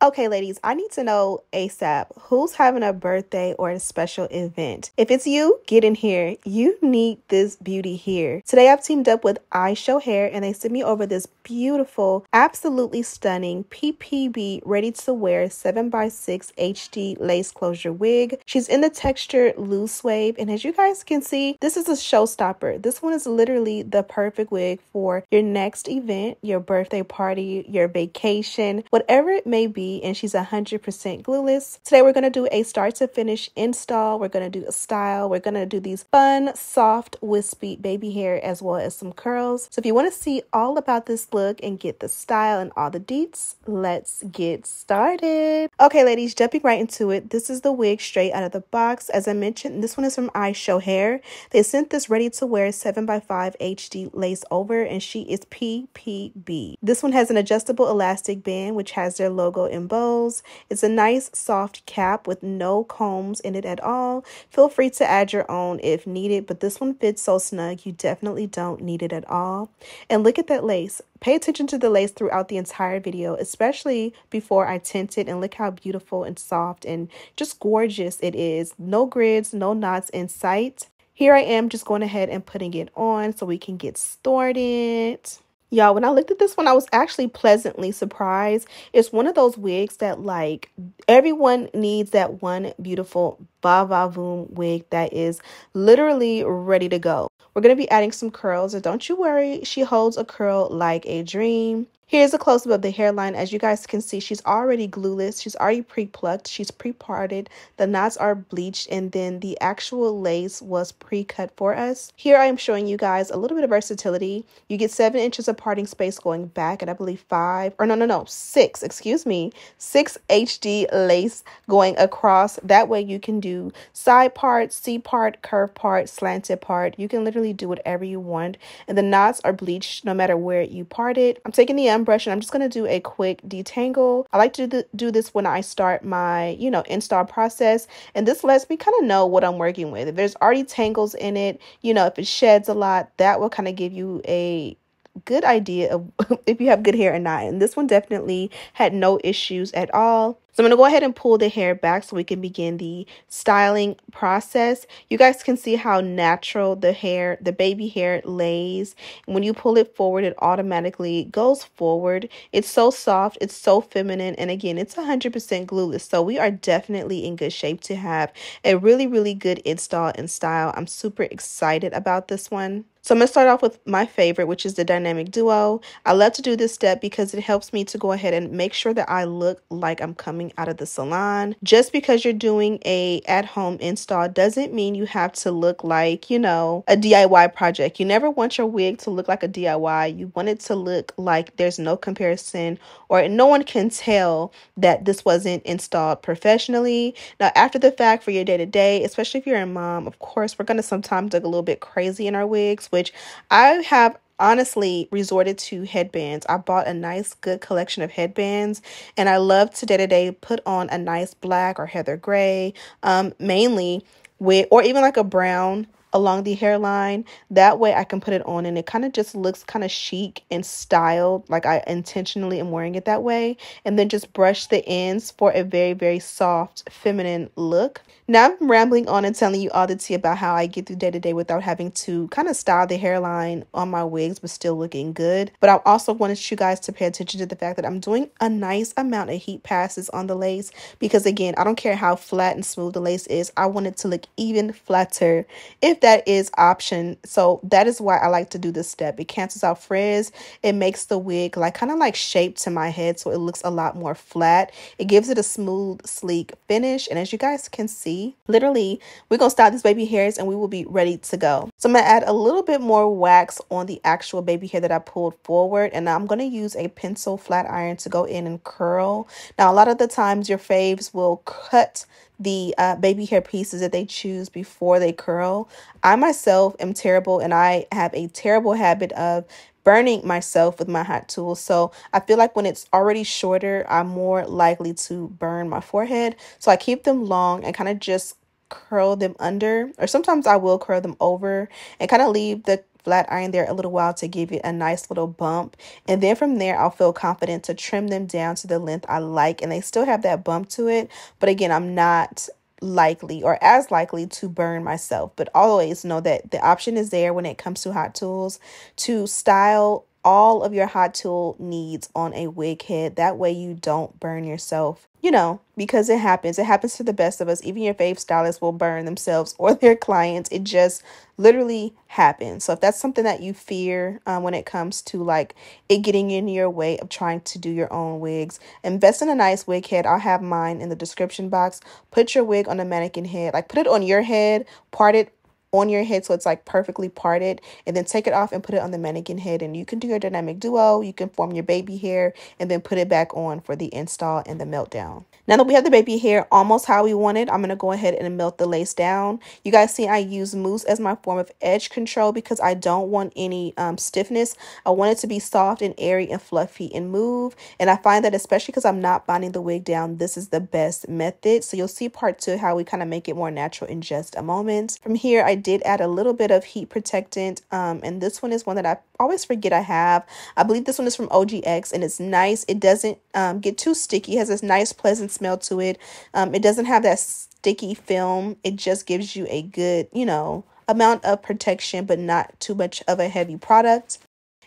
Okay, ladies, I need to know ASAP who's having a birthday or a special event. If it's you, get in here. You need this beauty here. Today, I've teamed up with iSHOW Hair and they sent me over this beautiful, absolutely stunning PPB ready to wear 7x6 HD lace closure wig. She's in the texture loose wave, and as you guys can see, this is a showstopper. This one is literally the perfect wig for your next event, your birthday party, your vacation, whatever it may be. And she's 100% glueless. Today we're going to do a start to finish install. We're going to do a style. We're going to do these fun, soft, wispy baby hair as well as some curls. So if you want to see all about this look and get the style and all the deets, let's get started. Okay, ladies, jumping right into it. This is the wig straight out of the box. As I mentioned, this one is from iSHOW Hair. They sent this ready to wear 7x5 HD lace over, and she is PPB. This one has an adjustable elastic band which has their logo in bows. It's a nice soft cap with no combs in it at all. Feel free to add your own if needed, but this one fits so snug you definitely don't need it at all. And look at that lace. Pay attention to the lace throughout the entire video, especially before I tint it, and look how beautiful and soft and just gorgeous it is. No grids, no knots in sight. Here I am just going ahead and putting it on so we can get started. Y'all, when I looked at this one, I was actually pleasantly surprised. It's one of those wigs that, like, everyone needs that one beautiful va-va-voom wig that is literally ready to go. We're going to be adding some curls, and don't you worry, she holds a curl like a dream. Here's a close-up of the hairline. As you guys can see, she's already glueless. She's already pre-plucked. She's pre-parted. The knots are bleached, and then the actual lace was pre-cut for us. Here I am showing you guys a little bit of versatility. You get 7 inches of parting space going back, and I believe 6 HD lace going across. That way you can do side part, C part, curve part, slanted part. You can literally do whatever you want, and the knots are bleached no matter where you part it. I'm taking the brush and I'm just going to do a quick detangle. I like to do this when I start my, install process, and this lets me kind of know what I'm working with. If there's already tangles in it, if it sheds a lot, that will kind of give you a good idea of if you have good hair or not. And this one definitely had no issues at all. So I'm going to go ahead and pull the hair back so we can begin the styling process. You guys can see how natural the baby hair lays. And when you pull it forward, it automatically goes forward. It's so soft. It's so feminine. And again, it's 100% glueless. So we are definitely in good shape to have a really, really good install and style. I'm super excited about this one. So I'm going to start off with my favorite, which is the dynamic duo. I love to do this step because it helps me to go ahead and make sure that I look like I'm coming out of the salon. Just because you're doing a at-home install doesn't mean you have to look like, a DIY project. You never want your wig to look like a DIY. You want it to look like there's no comparison, or no one can tell that this wasn't installed professionally. Now, after the fact, for your day-to-day, especially if you're a mom, of course, we're going to sometimes look a little bit crazy in our wigs, which I have honestly resorted to headbands. I bought a nice good collection of headbands, and I love to day-to-day put on a nice black or heather gray, mainly with, or even like a brown along the hairline. That way I can put it on and it kind of just looks kind of chic and styled, like I intentionally am wearing it that way, and then just brush the ends for a very, very soft feminine look. Now I'm rambling on and telling you all the tea about how I get through day to day without having to kind of style the hairline on my wigs but still looking good. But I also wanted you guys to pay attention to the fact that I'm doing a nice amount of heat passes on the lace, because again, I don't care how flat and smooth the lace is. I want it to look even flatter if that is option. So that is why I like to do this step. It cancels out frizz. It makes the wig kind of like shaped to my head, so it looks a lot more flat. It gives it a smooth, sleek finish. And as you guys can see, literally, we're going to style these baby hairs and we will be ready to go. So I'm going to add a little bit more wax on the actual baby hair that I pulled forward. And I'm going to use a pencil flat iron to go in and curl. Now, a lot of the times your faves will cut the baby hair pieces that they choose before they curl. I myself am terrible, and I have a terrible habit of burning myself with my hot tools. So I feel like when it's already shorter, I'm more likely to burn my forehead. So I keep them long and kind of just curl them under, or sometimes I will curl them over and kind of leave the flat iron there a little while to give it a nice little bump. And then from there, I'll feel confident to trim them down to the length I like, and they still have that bump to it. But again, I'm not likely or as likely to burn myself, but always know that the option is there when it comes to hot tools to style all of your hot tool needs on a wig head. That way you don't burn yourself, you know, because it happens to the best of us. Even your fave stylists will burn themselves or their clients. It just literally happens. So if that's something that you fear when it comes to like it getting in your way of trying to do your own wigs, invest in a nice wig head. I'll have mine in the description box. Put your wig on a mannequin head, like put it on your head, part it on your head so it's like perfectly parted, and then take it off and put it on the mannequin head, and you can do your dynamic duo. You can form your baby hair and then put it back on for the install and the meltdown. Now that we have the baby hair almost how we want it, I'm going to go ahead and melt the lace down. You guys see I use mousse as my form of edge control because I don't want any stiffness. I want it to be soft and airy and fluffy and move, and I find that especially because I'm not binding the wig down, this is the best method. So you'll see part 2 how we kind of make it more natural in just a moment. From here, I did add a little bit of heat protectant, and this one is one that I always forget I have. I believe this one is from OGX, and it's nice. It doesn't get too sticky. It has this nice pleasant smell to it. It doesn't have that sticky film. It just gives you a good, you know, amount of protection, but not too much of a heavy product.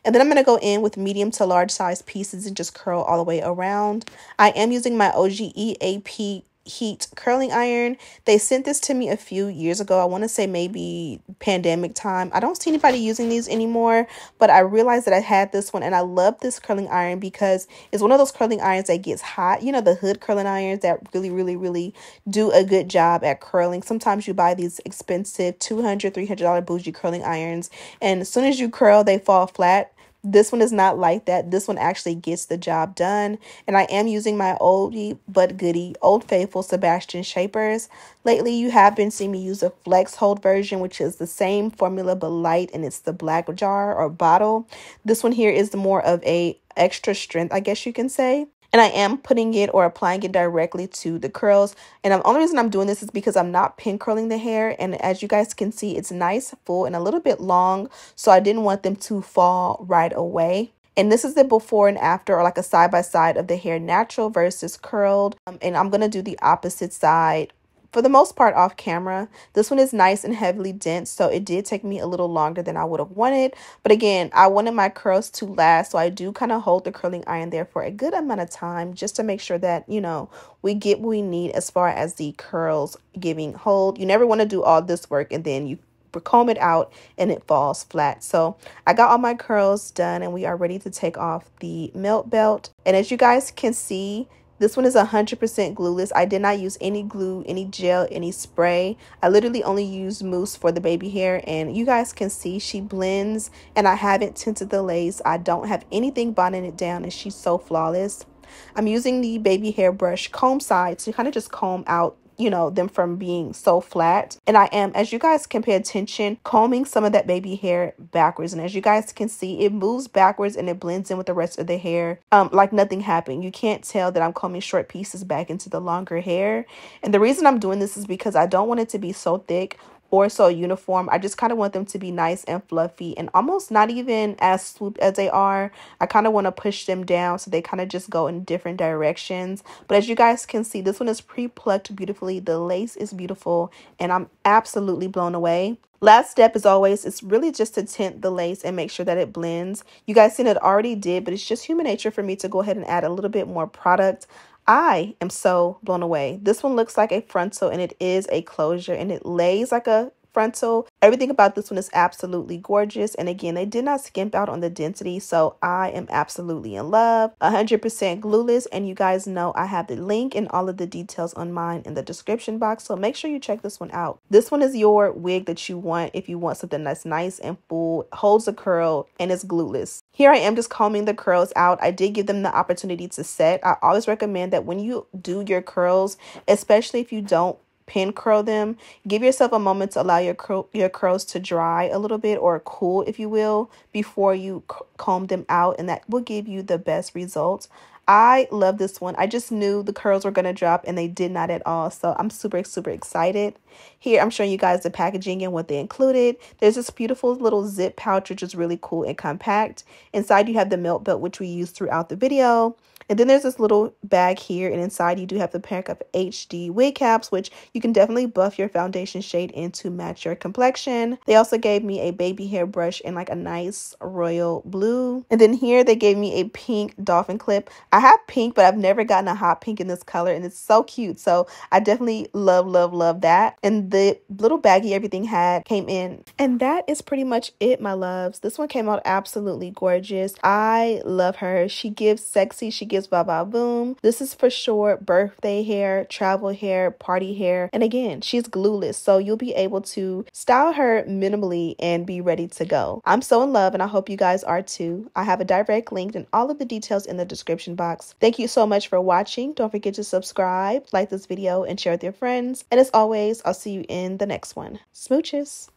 And then I'm going to go in with medium to large size pieces and just curl all the way around. I am using my OGE AP heat curling iron. They sent this to me a few years ago. I want to say maybe pandemic time. I don't see anybody using these anymore, but I realized that I had this one, and I love this curling iron because it's one of those curling irons that gets hot. You know, the hood curling irons that really do a good job at curling. Sometimes you buy these expensive $200, $300 bougie curling irons, and as soon as you curl, they fall flat. This one is not like that. This one actually gets the job done. And I am using my oldie but goodie Old Faithful Sebastian shapers. Lately, you have been seeing me use a flex hold version, which is the same formula but light, and it's the black jar or bottle. This one here is more of a extra strength, I guess you can say. And I am putting it or applying it directly to the curls. And the only reason I'm doing this is because I'm not pin curling the hair. And as you guys can see, it's nice, full, and a little bit long. So I didn't want them to fall right away. And this is the before and after, or like a side by side of the hair, natural versus curled. And I'm going to do the opposite side for the most part off camera. This one is nice and heavily dense, so it did take me a little longer than I would have wanted. But again, I wanted my curls to last, so I do kind of hold the curling iron there for a good amount of time just to make sure that, you know, we get what we need as far as the curls giving hold. You never want to do all this work and then you comb it out and it falls flat. So I got all my curls done, and we are ready to take off the melt belt. And as you guys can see, this one is 100% glueless. I did not use any glue, any gel, any spray. I literally only used mousse for the baby hair, and you guys can see she blends, and I haven't tinted the lace. I don't have anything bonding it down, and she's so flawless. I'm using the baby hair brush comb side to kind of just comb out, you know, them from being so flat. And I am, as you guys can pay attention, combing some of that baby hair backwards. And as you guys can see, it moves backwards and it blends in with the rest of the hair like nothing happened. You can't tell that I'm combing short pieces back into the longer hair. And the reason I'm doing this is because I don't want it to be so thick or so uniform. I just kind of want them to be nice and fluffy and almost not even as swooped as they are. I kind of want to push them down so they kind of just go in different directions. But as you guys can see, this one is pre-plucked beautifully. The lace is beautiful, and I'm absolutely blown away. Last step, as always, is really just to tint the lace and make sure that it blends. You guys seen it already did, but it's just human nature for me to go ahead and add a little bit more product. I am so blown away. This one looks like a frontal, and it is a closure, and it lays like a frontal. Everything about this one is absolutely gorgeous. And again, they did not skimp out on the density, so I am absolutely in love. 100% glueless, and you guys know I have the link and all of the details on mine in the description box, so make sure you check this one out. This one is your wig that you want if you want something that's nice and full, holds a curl, and is glueless. Here I am just combing the curls out. I did give them the opportunity to set. I always recommend that when you do your curls, especially if you don't pin curl them, give yourself a moment to allow your curls to dry a little bit, or cool if you will, before you comb them out, and that will give you the best results. I love this one. I just knew the curls were going to drop and they did not at all. So I'm super, super excited. Here, I'm showing you guys the packaging and what they included. There's this beautiful little zip pouch, which is really cool and compact. Inside, you have the melt belt, which we used throughout the video. And then there's this little bag here, and inside you do have the pack of HD wig caps, which you can definitely buff your foundation shade in to match your complexion. They also gave me a baby hair brush in like a nice royal blue. And then here they gave me a pink dolphin clip. I have pink, but I've never gotten a hot pink in this color, and it's so cute. So I definitely love that. And the little baggie everything came in. And that is pretty much it, my loves. This one came out absolutely gorgeous. I love her. She gives sexy. She gives ba boom. This is for sure birthday hair, travel hair, party hair. And again, she's glueless, so you'll be able to style her minimally and be ready to go. I'm so in love, and I hope you guys are too. I have a direct link and all of the details in the description box. Thank you so much for watching. Don't forget to subscribe, like this video, and share with your friends. And as always, I'll see you in the next one. Smooches.